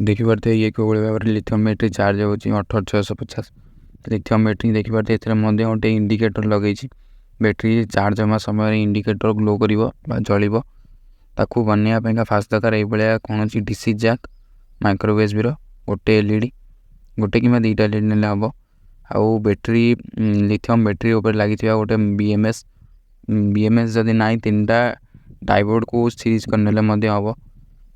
देखिपे ये कौन भाव में लिथियम बैटेरी चार्ज हो 18650 लिथियम बैटेरी देखिपे गोटे इंडिकेटर लगे बैटेरी चार्ज होगा समय इंडिकेटर ग्लो कर जलिब ताकू बनवाई फास्ट दरकार ये कौन डीसी जैक माइक्रो यूएसबी गोटे एलईडी गोटे कि दुईटा एलईडी ने हम आउ बैटेरी लिथियम बैटेरी उपर लगी गोटे बीएमएस जदि ना 3टा डायोड को सीरीज करने हम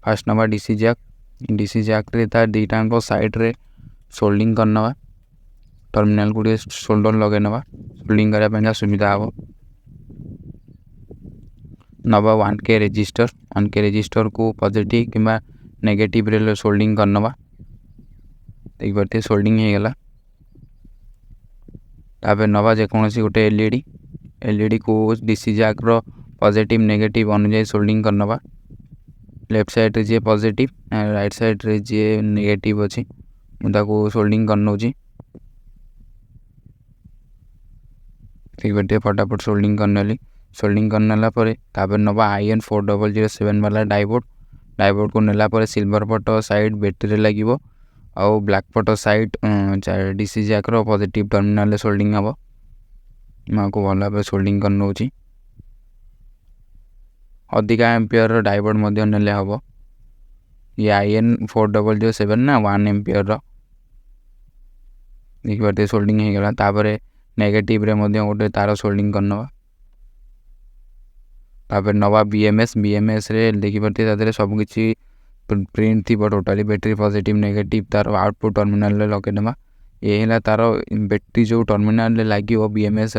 फास्ट नवा डीसी जैक रे तार दुईटा साइड रे सोल्डिंग करना टर्मिनाल गुड़े सोल्डर लगे ना सोल्डिंग करने सुविधा हम नवा 1K रजिस्टर को पॉजिटिव कि नेगेटिव रे सोल्डिंग करना देखिए सोल्डिंग हो गला तापर नवा जेकोसी गोटे एलईडी को डीसी जैक रो पॉजिटिव नेगेटिव अनुसार सोल्डिंग करना लेफ्ट साइड रे जे पॉजिटिव राइट साइड रे जे नेगेटिव अच्छी मुझे सोल्डिंग करनौ ठीक फटाफट सोल्डिंग करनेला तापर नवा IN4007 वाला डायोड को नेला सिल्वर पट साइड बैटेरी लगे आउ ब्लैक पट साइड डीसी जैक रो पॉजिटिव टर्मिनाल सोल्डिंग हम को भल भाव सोल्डिंग करनौ अधिका एम्पियर डायोड नेले हम ये IN4007 ना 1 एम्पियर देखिए सोल्डिंग हो गला तापर नेगेटिव रे गोटे तार सोल्डिंग करना तापर नवा बीएमएस रे देखिए सबकि प्रिंट थी टोटाली बैटेरी पॉजिटिव नेगेटिव तार आउटपुट टर्मिनाल लगे ना ये है तार बैटेरी जो टर्मिनाल लगे BMS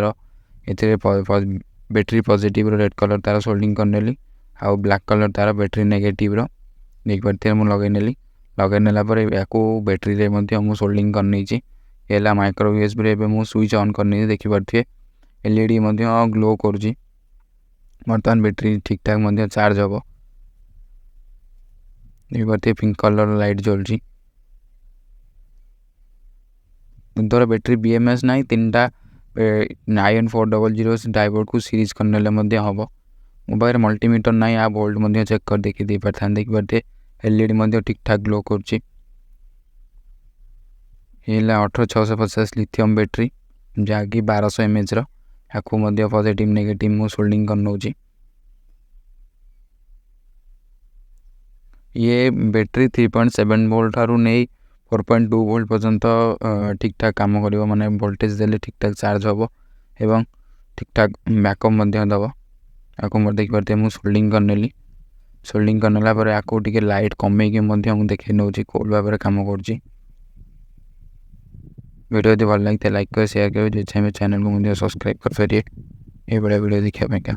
battery positive red colour तार सोल्डिंग करनेली आउ ब्लैक कलर तार बैटेरी नेगेटिव देखिए मुझे लगे नेला या बैटेरी रे मुझे सोल्डिंग करनी है माइक्रो यूएसबी रे मु स्विच ऑन करनी देखिए एलईडी ग्लो कर बर्तमान बैटेरी ठीक ठाक चार्ज हम देखिए पिंक कलर लाइट जलुची धर बैटेरी बीएमएस ना 3टा IN400 डायोड को सीरीज करने हम मो पाखे मल्टीमीटर ना या वोल्ट चेक कर देखी दे पार देखिए एलईडी ठीक ठाक ग्लो कर 18650 लिथियम बैटेरी जहाँकि 1200 mAh या पॉजिटिव नेगेटिव मु सोल्डिंग करनौ ये बैटेरी 3.7 वोल्ट ठारू नहीं 4.2 वोल्ट पर्यंत ठीक ठाक काम करिवो माने वोल्टेज देले ठीक ठाक चार्ज हम एवं ठीक ठाक बैकअप दब या देखिए मुझे सोल्डिंग करनेला या टे लाइट कमे देखे नौ कौन भाव में कम कर वीडियो यदि भल लगी लाइक कर शेयर करें जो चाहिए चैनल को सब्सक्राइब कर पारिए ये वीडियो देखा।